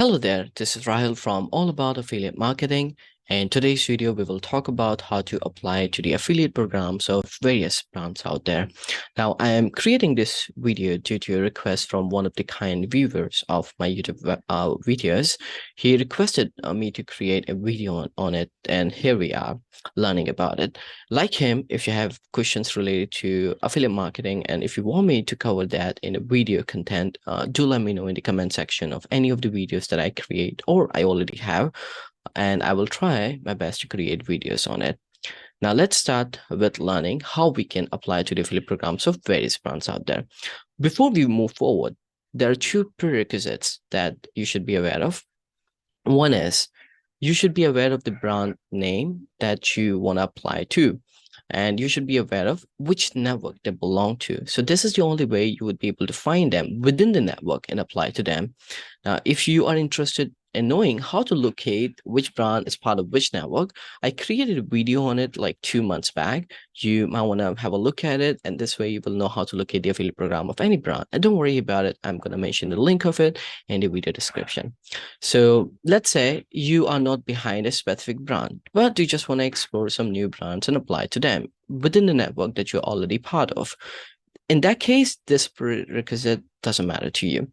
Hello there, this is Rahil from All About Affiliate Marketing. And in today's video, we will talk about how to apply to the affiliate programs of various brands out there. Now, I am creating this video due to a request from one of the kind viewers of my YouTube videos. He requested me to create a video on it, and here we are learning about it. Like him, if you have questions related to affiliate marketing, and if you want me to cover that in a video content, do let me know in the comment section of any of the videos that I create or I already have, and I will try my best to create videos on it. Now let's start with learning how we can apply to the affiliate programs of various brands out there. Before we move forward, there are two prerequisites that you should be aware of. One is you should be aware of the brand name that you want to apply to, and you should be aware of which network they belong to. So this is the only way you would be able to find them within the network and apply to them. Now, if you are interested in knowing how to locate which brand is part of which network, I created a video on it like 2 months back. You might want to have a look at it, and this way you will know how to locate the affiliate program of any brand. And don't worry about it, I'm going to mention the link of it in the video description. So let's say you are not behind a specific brand, but you just want to explore some new brands and apply to them within the network that you're already part of. In that case, this prerequisite doesn't matter to you.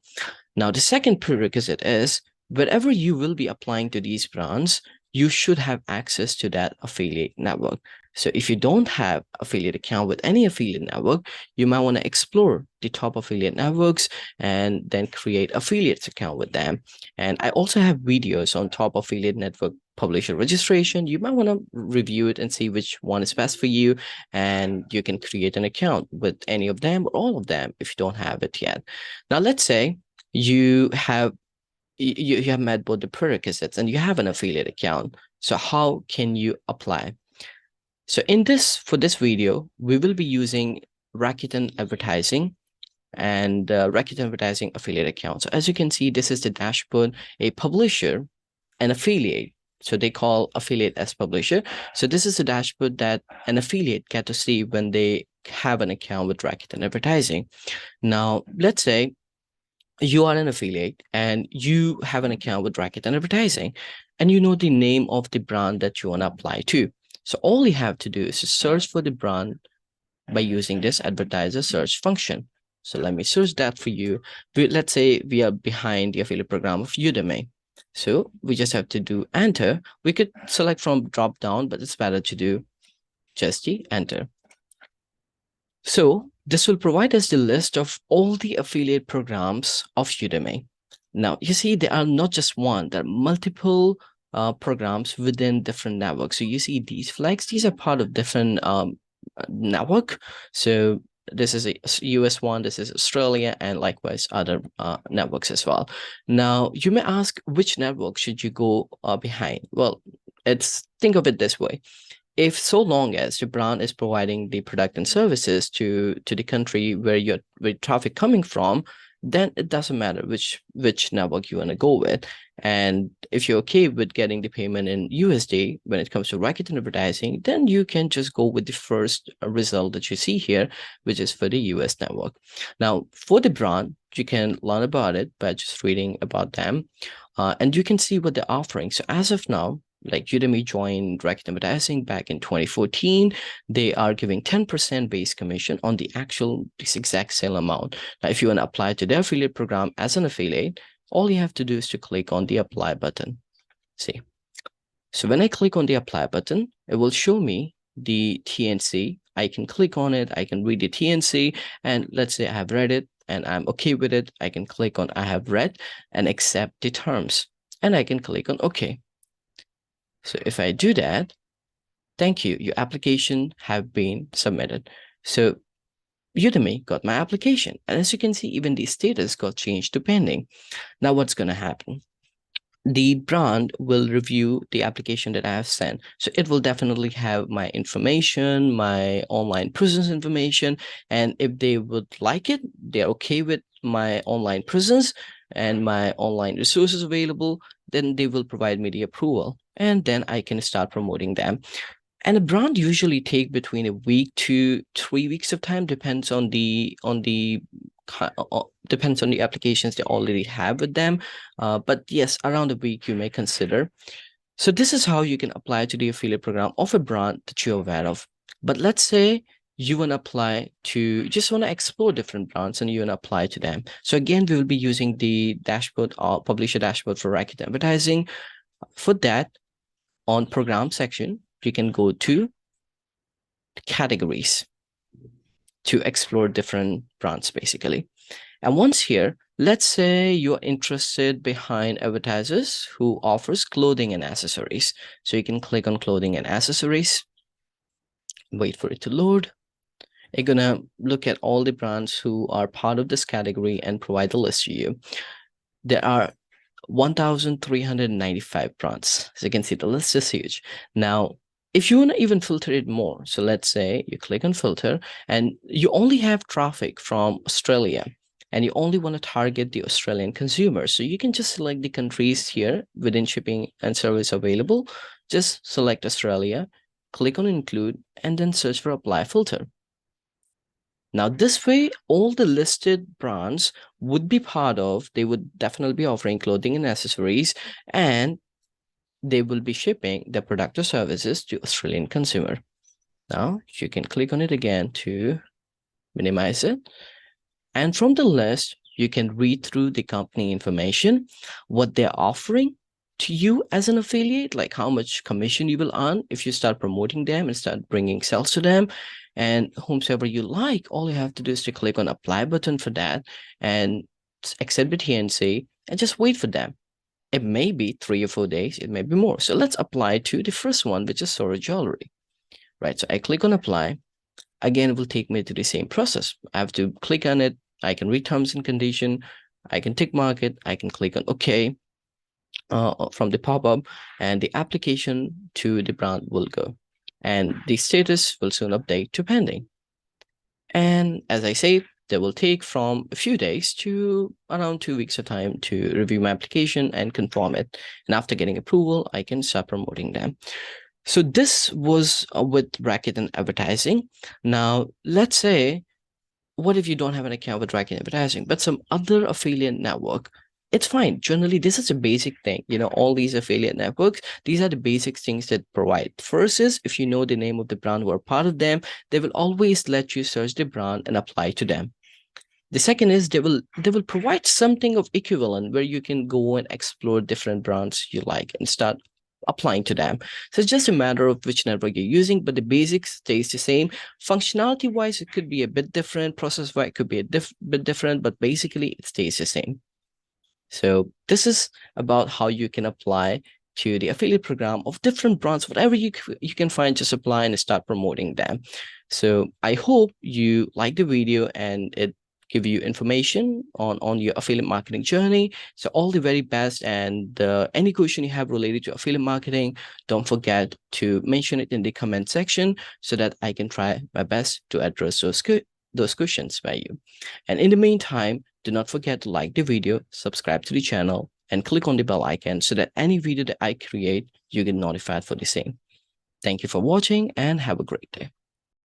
Now, the second prerequisite is wherever you will be applying to these brands, you should have access to that affiliate network. So if you don't have affiliate account with any affiliate network, you might want to explore the top affiliate networks and then create affiliates account with them. And I also have videos on top affiliate network publisher registration. You might want to review it and see which one is best for you, and you can create an account with any of them or all of them if you don't have it yet. Now let's say you have met both the prerequisites and you have an affiliate account. So how can you apply? So for this video, we will be using Rakuten Advertising and Rakuten Advertising affiliate account. So as you can see, this is the dashboard, a publisher, an affiliate. So they call affiliate as publisher. So this is the dashboard that an affiliate get to see when they have an account with Rakuten Advertising. Now, let's say you are an affiliate and you have an account with Rakuten Advertising, and you know the name of the brand that you want to apply to. So all you have to do is to search for the brand by using this advertiser search function. So let me search that for you. Let's say we are behind the affiliate program of Udemy. So we just have to do enter. We could select from drop down, but it's better to do just the enter. So this will provide us the list of all the affiliate programs of Udemy. Now, you see, there are not just one, there are multiple programs within different networks. So you see these flags, these are part of different network. So this is a US one, this is Australia, and likewise other networks as well. Now, you may ask, which network should you go behind? Well, think of it this way. If so long as your brand is providing the product and services to the country where your traffic coming from, then it doesn't matter which network you want to go with. And if you're okay with getting the payment in USD when it comes to Rakuten Advertising, then you can just go with the first result that you see here, which is for the US network. Now, for the brand, you can learn about it by just reading about them, and you can see what they're offering. So as of now, like Udemy joined Rakuten Advertising back in 2014. They are giving 10% base commission on this exact sale amount. Now, if you want to apply to their affiliate program as an affiliate, all you have to do is to click on the apply button. See, so when I click on the apply button, it will show me the TNC. I can click on it. I can read the TNC, and let's say I have read it and I'm okay with it. I can click on I have read and accept the terms, and I can click on OK. So if I do that, thank you, your application have been submitted. So Udemy got my application. And as you can see, even the status got changed to pending. Now what's going to happen? The brand will review the application that I have sent. So it will definitely have my information, my online presence information. And if they would like it, they're okay with my online presence and my online resources available, then they will provide me the approval, and then I can start promoting them. And a brand usually take between a week to 3 weeks of time, depends on the depends on the applications they already have with them. But yes, around a week you may consider. So this is how you can apply to the affiliate program of a brand that you're aware of. But let's say you want to apply to, just want to explore different brands and you want to apply to them. So again, we will be using the dashboard or publisher dashboard for Racket Advertising. For that, on program section, you can go to categories to explore different brands basically. And once here, let's say you're interested behind advertisers who offers clothing and accessories. So you can click on clothing and accessories, wait for it to load. You're gonna look at all the brands who are part of this category and provide a list to you. There are 1,395 brands. As you can see, the list is huge. Now, if you want to even filter it more, so let's say you click on filter and you only have traffic from Australia and you only want to target the Australian consumers. So you can just select the countries here within shipping and service available. Just select Australia, click on include, and then search for apply filter. Now, this way, all the listed brands would be part of, they would definitely be offering clothing and accessories, and they will be shipping the product or services to Australian consumer. Now, you can click on it again to minimize it. And from the list, you can read through the company information, what they're offering to you as an affiliate, like how much commission you will earn if you start promoting them and start bringing sales to them. And whomsoever you like, all you have to do is to click on apply button for that and accept it here and say, and just wait for them. It may be 3 or 4 days, it may be more. So let's apply to the first one, which is Sora Jewelry, right? So I click on apply. Again, it will take me to the same process. I have to click on it. I can read terms and condition. I can tick mark it. I can click on OK from the pop-up, and the application to the brand will go. And the status will soon update to pending. And as I say, they will take from a few days to around 2 weeks of time to review my application and confirm it. And after getting approval, I can start promoting them. So this was with Racket and advertising. Now, let's say, what if you don't have an account with Racket advertising, but some other affiliate network? It's fine. Generally, this is a basic thing. You know, all these affiliate networks, these are the basic things that provide. First is, if you know the name of the brand who are part of them, they will always let you search the brand and apply to them. The second is they will provide something of equivalent where you can go and explore different brands you like and start applying to them. So it's just a matter of which network you're using, but the basics stays the same. Functionality wise, it could be a bit different. Process wise, it could be a bit different, but basically it stays the same. So this is about how you can apply to the affiliate program of different brands. Whatever you can find, just apply and start promoting them. So I hope you like the video and it give you information on your affiliate marketing journey. So all the very best, and any question you have related to affiliate marketing, don't forget to mention it in the comment section so that I can try my best to address those questions by you. And in the meantime, do not forget to like the video, subscribe to the channel, and click on the bell icon so that any video that I create, you get notified for the same. Thank you for watching and have a great day.